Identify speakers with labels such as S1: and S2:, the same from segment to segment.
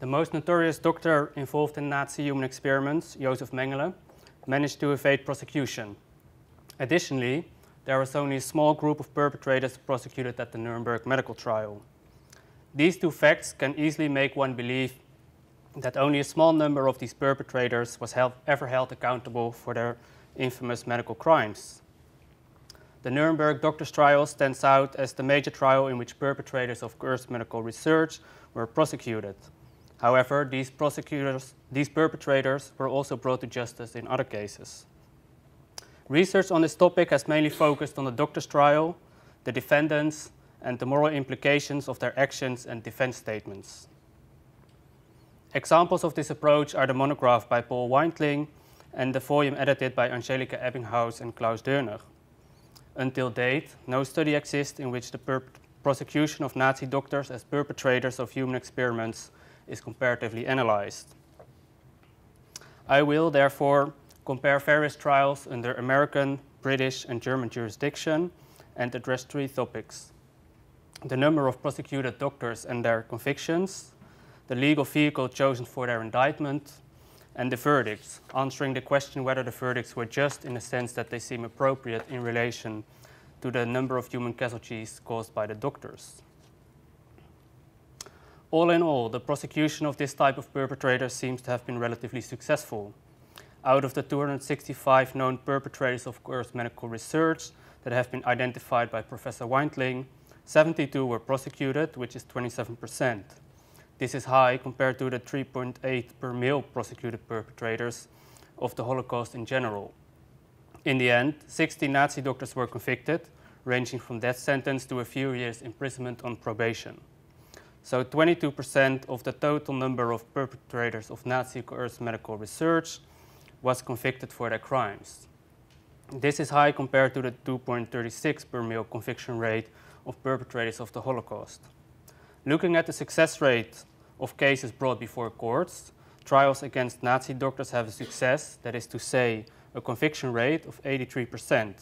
S1: The most notorious doctor involved in Nazi human experiments, Josef Mengele, managed to evade prosecution. Additionally, there was only a small group of perpetrators prosecuted at the Nuremberg medical trial. These two facts can easily make one believe that only a small number of these perpetrators was ever held accountable for their infamous medical crimes. The Nuremberg doctors' trial stands out as the major trial in which perpetrators of coerced medical research were prosecuted. However, these perpetrators were also brought to justice in other cases. Research on this topic has mainly focused on the doctors' trial, the defendants, and the moral implications of their actions and defense statements. Examples of this approach are the monograph by Paul Weintling and the volume edited by Angelika Ebbinghaus and Klaus Dörner. Until date, no study exists in which the prosecution of Nazi doctors as perpetrators of human experiments is comparatively analyzed. I will, therefore, compare various trials under American, British, and German jurisdiction and address three topics: the number of prosecuted doctors and their convictions, the legal vehicle chosen for their indictment, and the verdicts, answering the question whether the verdicts were just in the sense that they seem appropriate in relation to the number of human casualties caused by the doctors. All in all, the prosecution of this type of perpetrator seems to have been relatively successful. Out of the 265 known perpetrators of coerced medical research that have been identified by Professor Weintling, 72 were prosecuted, which is 27%. This is high compared to the 3.8 per mil prosecuted perpetrators of the Holocaust in general. In the end, 60 Nazi doctors were convicted, ranging from death sentence to a few years imprisonment on probation. So 22% of the total number of perpetrators of Nazi coerced medical research was convicted for their crimes. This is high compared to the 2.36 per mil conviction rate of perpetrators of the Holocaust. Looking at the success rate of cases brought before courts, trials against Nazi doctors have a success, that is to say, a conviction rate of 83%,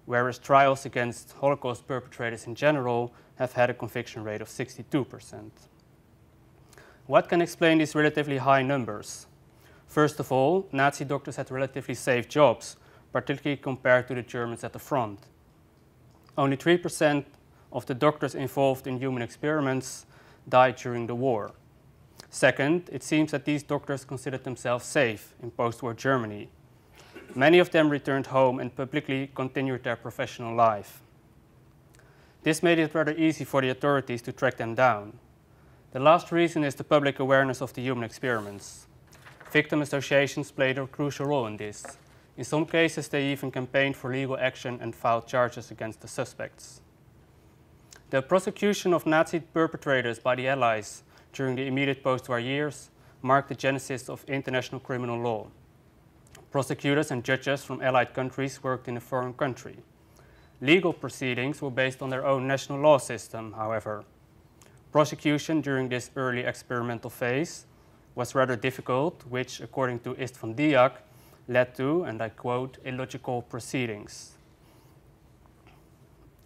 S1: whereas trials against Holocaust perpetrators in general have had a conviction rate of 62%. What can explain these relatively high numbers? First of all, Nazi doctors had relatively safe jobs, particularly compared to the Germans at the front. Only 3% of the doctors involved in human experiments died during the war. Second, it seems that these doctors considered themselves safe in post-war Germany. Many of them returned home and publicly continued their professional life. This made it rather easy for the authorities to track them down. The last reason is the public awareness of the human experiments. Victim associations played a crucial role in this. In some cases, they even campaigned for legal action and filed charges against the suspects. The prosecution of Nazi perpetrators by the Allies during the immediate post-war years marked the genesis of international criminal law. Prosecutors and judges from Allied countries worked in a foreign country. Legal proceedings were based on their own national law system, however. Prosecution during this early experimental phase was rather difficult, which, according to Istvan Diak, led to, and I quote, illogical proceedings.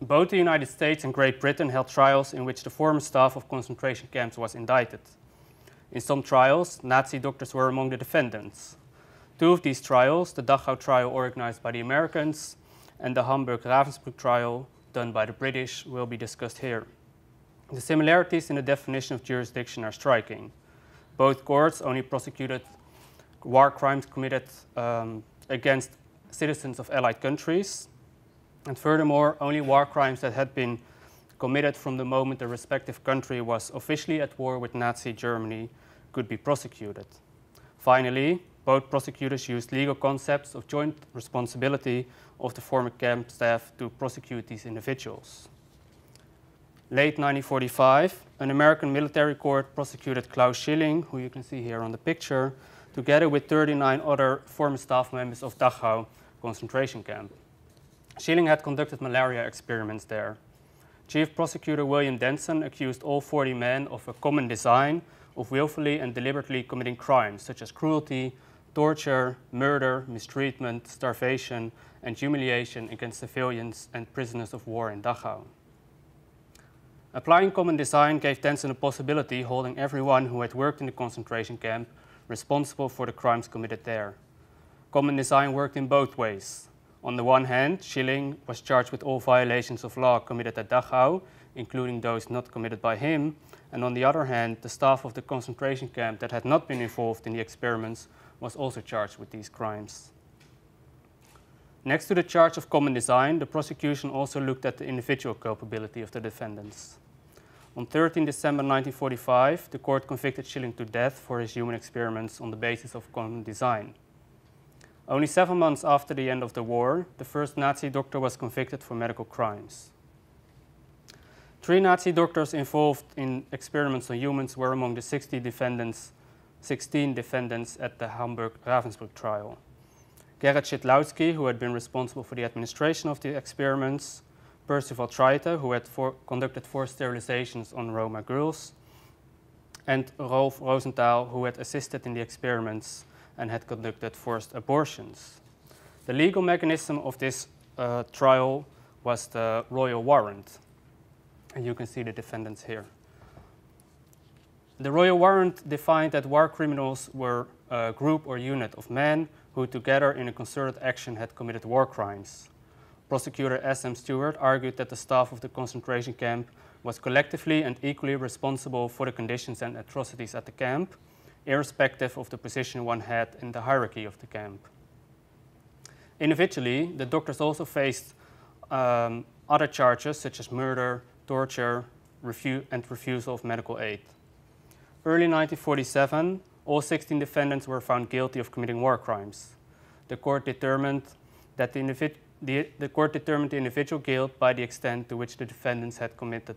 S1: Both the United States and Great Britain held trials in which the former staff of concentration camps was indicted. In some trials, Nazi doctors were among the defendants. Two of these trials, the Dachau trial organized by the Americans and the Hamburg-Ravensbrück trial done by the British, will be discussed here. The similarities in the definition of jurisdiction are striking. Both courts only prosecuted war crimes committed against citizens of Allied countries, and furthermore, only war crimes that had been committed from the moment the respective country was officially at war with Nazi Germany could be prosecuted. Finally, both prosecutors used legal concepts of joint responsibility of the former camp staff to prosecute these individuals. Late 1945, an American military court prosecuted Klaus Schilling, who you can see here on the picture, together with 39 other former staff members of Dachau concentration camp. Schilling had conducted malaria experiments there. Chief Prosecutor William Denson accused all 40 men of a common design of willfully and deliberately committing crimes such as cruelty, torture, murder, mistreatment, starvation, and humiliation against civilians and prisoners of war in Dachau. Applying common design gave Denson the possibility holding everyone who had worked in the concentration camp responsible for the crimes committed there. Common design worked in both ways. On the one hand, Schilling was charged with all violations of law committed at Dachau, including those not committed by him, and on the other hand, the staff of the concentration camp that had not been involved in the experiments was also charged with these crimes. Next to the charge of common design, the prosecution also looked at the individual culpability of the defendants. On 13 December 1945, the court convicted Schilling to death for his human experiments on the basis of common design. Only 7 months after the end of the war, the first Nazi doctor was convicted for medical crimes. 3 Nazi doctors involved in experiments on humans were among the 16 defendants at the Hamburg-Ravensbrück trial. Gerrit Schidlowsky, who had been responsible for the administration of the experiments, Percival Treite, who had conducted forced sterilizations on Roma girls, and Rolf Rosenthal, who had assisted in the experiments and had conducted forced abortions. The legal mechanism of this trial was the royal warrant, and you can see the defendants here. The royal warrant defined that war criminals were a group or unit of men who together in a concerted action had committed war crimes. Prosecutor S.M. Stewart argued that the staff of the concentration camp was collectively and equally responsible for the conditions and atrocities at the camp, irrespective of the position one had in the hierarchy of the camp. Individually, the doctors also faced other charges such as murder, torture, and refusal of medical aid. Early 1947, all 16 defendants were found guilty of committing war crimes. The court determined that the individual guilt by the extent to which the defendants had committed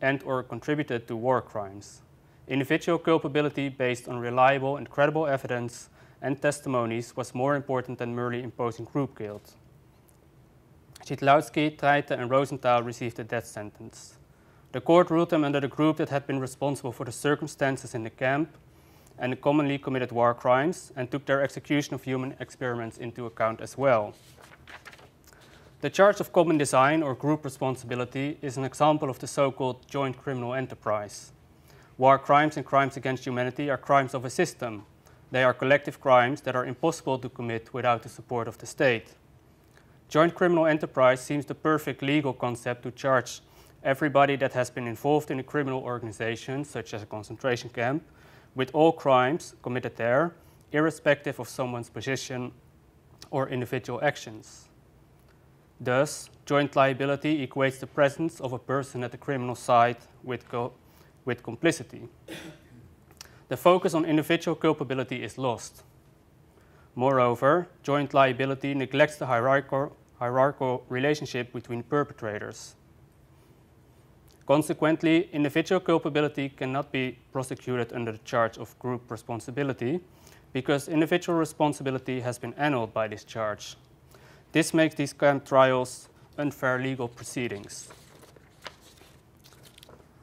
S1: and/or contributed to war crimes. Individual culpability based on reliable and credible evidence and testimonies was more important than merely imposing group guilt. Schidlowsky, Treite, and Rosenthal received a death sentence. The court ruled them under the group that had been responsible for the circumstances in the camp and the commonly committed war crimes, and took their execution of human experiments into account as well. The charge of common design or group responsibility is an example of the so-called joint criminal enterprise. War crimes and crimes against humanity are crimes of a system. They are collective crimes that are impossible to commit without the support of the state. Joint criminal enterprise seems the perfect legal concept to charge everybody that has been involved in a criminal organization, such as a concentration camp, with all crimes committed there, irrespective of someone's position or individual actions. Thus, joint liability equates the presence of a person at the criminal site with complicity. The focus on individual culpability is lost. Moreover, joint liability neglects the hierarchical relationship between perpetrators. Consequently, individual culpability cannot be prosecuted under the charge of group responsibility because individual responsibility has been annulled by this charge. This makes these camp trials unfair legal proceedings.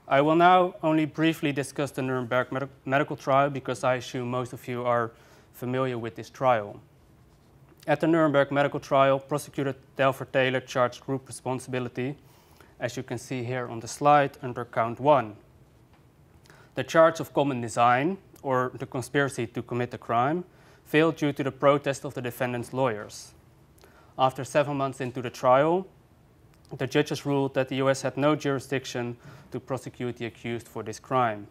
S1: I will now only briefly discuss the Nuremberg medical trial because I assume most of you are familiar with this trial. At the Nuremberg medical trial, prosecutor Delver Taylor charged group responsibility, as you can see here on the slide, under count 1. The charge of common design, or the conspiracy to commit the crime, failed due to the protest of the defendant's lawyers. After 7 months into the trial, the judges ruled that the US had no jurisdiction to prosecute the accused for this crime.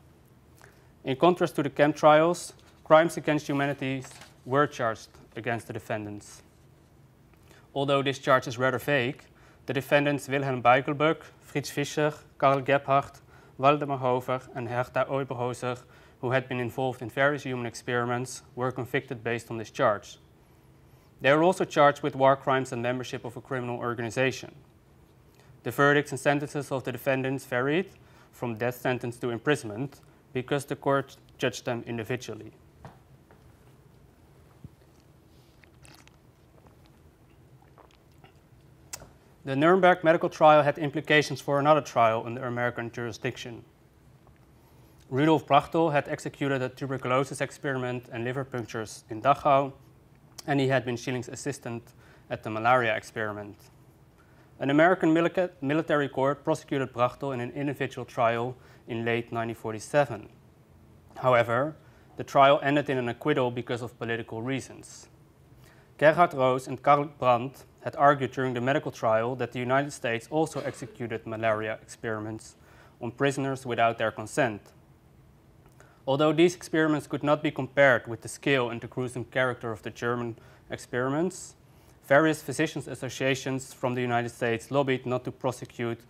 S1: In contrast to the camp trials, crimes against humanity were charged against the defendants. Although this charge is rather vague, the defendants Wilhelm Beigelböck, Fritz Fischer, Karl Gebhardt, Waldemar Hover, and Hertha Oberhauser, who had been involved in various human experiments, were convicted based on this charge. They were also charged with war crimes and membership of a criminal organization. The verdicts and sentences of the defendants varied from death sentence to imprisonment because the court judged them individually. The Nuremberg medical trial had implications for another trial under American jurisdiction. Rudolf Brachtel had executed a tuberculosis experiment and liver punctures in Dachau, and he had been Schilling's assistant at the malaria experiment. An American military court prosecuted Brachtel in an individual trial in late 1947. However, the trial ended in an acquittal because of political reasons. Gerhard Roos and Karl Brandt had argued during the medical trial that the United States also executed malaria experiments on prisoners without their consent. Although these experiments could not be compared with the scale and the gruesome character of the German experiments, various physicians' associations from the United States lobbied not to prosecute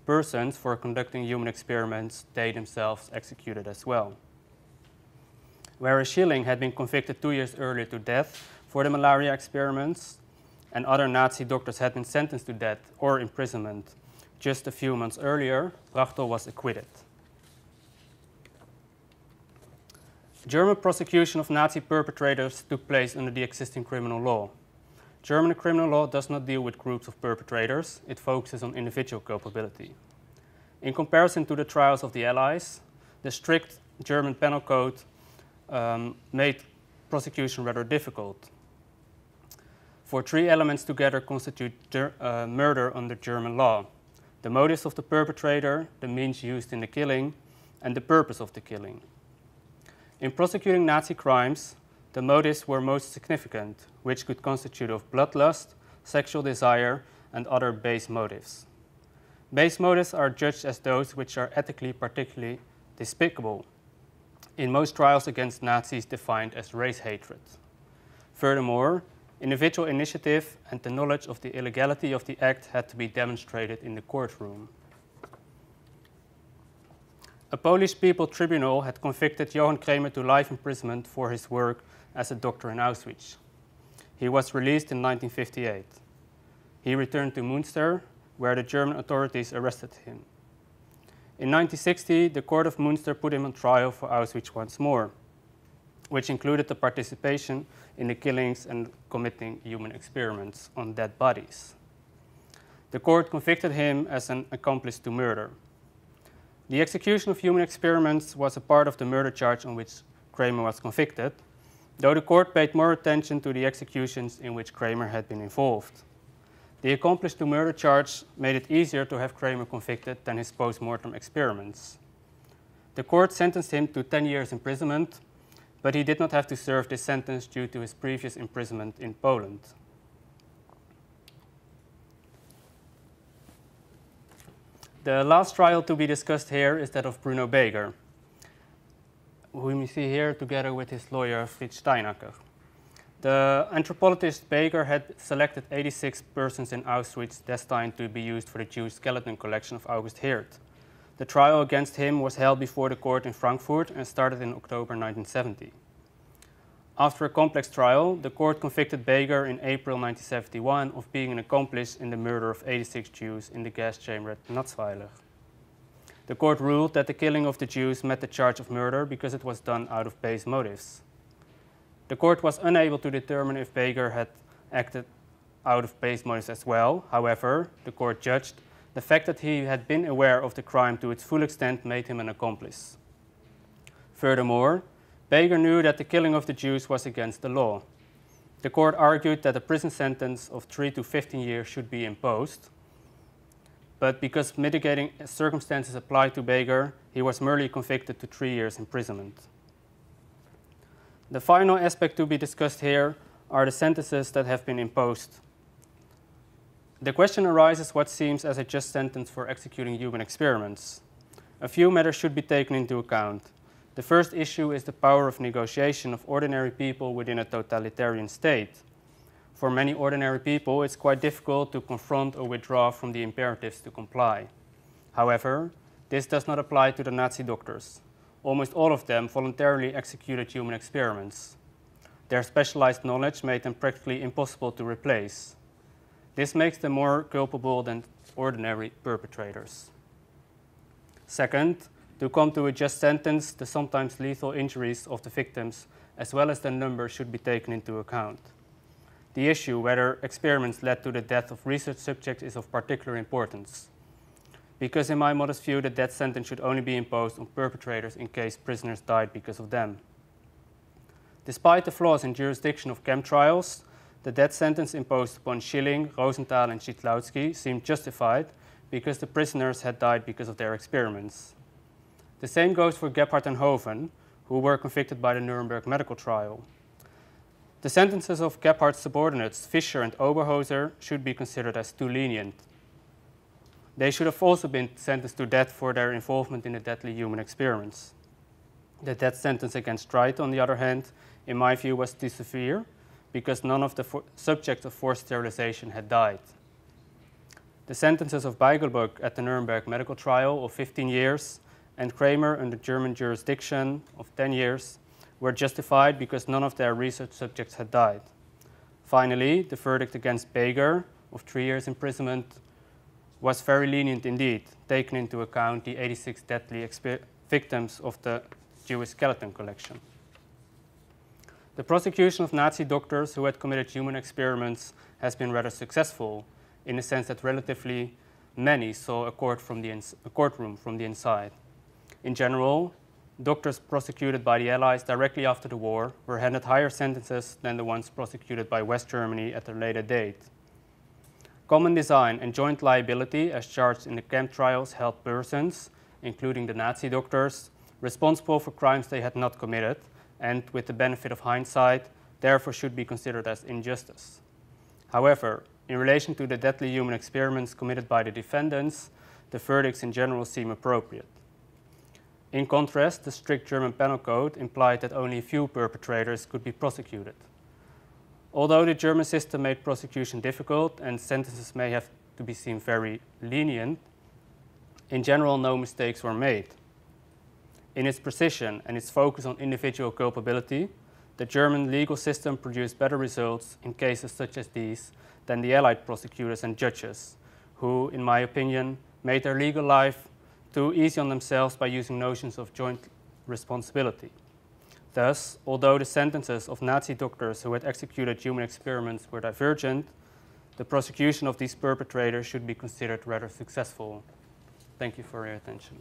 S1: persons for conducting human experiments they themselves executed as well. Whereas Schilling had been convicted 2 years earlier to death for the malaria experiments, and other Nazi doctors had been sentenced to death or imprisonment just a few months earlier, Brachtel was acquitted. German prosecution of Nazi perpetrators took place under the existing criminal law. German criminal law does not deal with groups of perpetrators, it focuses on individual culpability. In comparison to the trials of the Allies, the strict German penal code made prosecution rather difficult. For three elements together constitute murder under German law: the motives of the perpetrator, the means used in the killing, and the purpose of the killing. In prosecuting Nazi crimes, the motives were most significant, which could constitute of bloodlust, sexual desire, and other base motives. Base motives are judged as those which are ethically particularly despicable, in most trials against Nazis defined as race hatred. Furthermore, individual initiative and the knowledge of the illegality of the act had to be demonstrated in the courtroom. A Polish People Tribunal had convicted Johann Kremer to life imprisonment for his work as a doctor in Auschwitz. He was released in 1958. He returned to Münster, where the German authorities arrested him. In 1960, the court of Münster put him on trial for Auschwitz once more, which included the participation in the killings and committing human experiments on dead bodies. The court convicted him as an accomplice to murder. The execution of human experiments was a part of the murder charge on which Kremer was convicted, though the court paid more attention to the executions in which Kremer had been involved. The accomplice to murder charge made it easier to have Kremer convicted than his post-mortem experiments. The court sentenced him to 10 years imprisonment, but he did not have to serve this sentence due to his previous imprisonment in Poland. The last trial to be discussed here is that of Bruno Beger, whom you see here together with his lawyer Fritz Steinacker. The anthropologist Beger had selected 86 persons in Auschwitz destined to be used for the Jewish skeleton collection of August Hirt. The trial against him was held before the court in Frankfurt and started in October 1970. After a complex trial, the court convicted Beger in April 1971 of being an accomplice in the murder of 86 Jews in the gas chamber at Natzweiler. The court ruled that the killing of the Jews met the charge of murder because it was done out of base motives. The court was unable to determine if Beger had acted out of base motives as well. However, the court judged the fact that he had been aware of the crime to its full extent made him an accomplice. Furthermore, Beger knew that the killing of the Jews was against the law. The court argued that a prison sentence of 3 to 15 years should be imposed, but because mitigating circumstances applied to Beger, he was merely convicted to 3 years imprisonment. The final aspect to be discussed here are the sentences that have been imposed. The question arises what seems as a just sentence for executing human experiments. A few matters should be taken into account. The first issue is the power of negotiation of ordinary people within a totalitarian state. For many ordinary people, it's quite difficult to confront or withdraw from the imperatives to comply. However, this does not apply to the Nazi doctors. Almost all of them voluntarily executed human experiments. Their specialized knowledge made them practically impossible to replace. This makes them more culpable than ordinary perpetrators. Second, to come to a just sentence, the sometimes lethal injuries of the victims as well as their number should be taken into account. The issue whether experiments led to the death of research subjects is of particular importance, because in my modest view the death sentence should only be imposed on perpetrators in case prisoners died because of them. Despite the flaws in jurisdiction of chemtrials, the death sentence imposed upon Schilling, Rosenthal, and Schiedlowski seemed justified because the prisoners had died because of their experiments. The same goes for Gebhardt and Hoven, who were convicted by the Nuremberg medical trial. The sentences of Gebhardt's subordinates, Fischer and Oberhauser, should be considered as too lenient. They should have also been sentenced to death for their involvement in the deadly human experiments. The death sentence against Wright, on the other hand, in my view, was too severe because none of the subjects of forced sterilization had died. The sentences of Beigelböck at the Nuremberg medical trial of 15 years and Kramer under German jurisdiction of 10 years were justified because none of their research subjects had died. Finally, the verdict against Beger of 3 years imprisonment was very lenient indeed, taking into account the 86 deadly victims of the Jewish skeleton collection. The prosecution of Nazi doctors who had committed human experiments has been rather successful, in the sense that relatively many saw a courtroom from the inside. In general, doctors prosecuted by the Allies directly after the war were handed higher sentences than the ones prosecuted by West Germany at a later date. Common design and joint liability as charged in the camp trials held persons, including the Nazi doctors, responsible for crimes they had not committed and, with the benefit of hindsight, therefore should be considered as injustice. However, in relation to the deadly human experiments committed by the defendants, the verdicts in general seem appropriate. In contrast, the strict German penal code implied that only a few perpetrators could be prosecuted. Although the German system made prosecution difficult and sentences may have to be seen very lenient, in general no mistakes were made. In its precision and its focus on individual culpability, the German legal system produced better results in cases such as these than the Allied prosecutors and judges, who, in my opinion, made their legal life too easy on themselves by using notions of joint responsibility. Thus, although the sentences of Nazi doctors who had executed human experiments were divergent, the prosecution of these perpetrators should be considered rather successful. Thank you for your attention.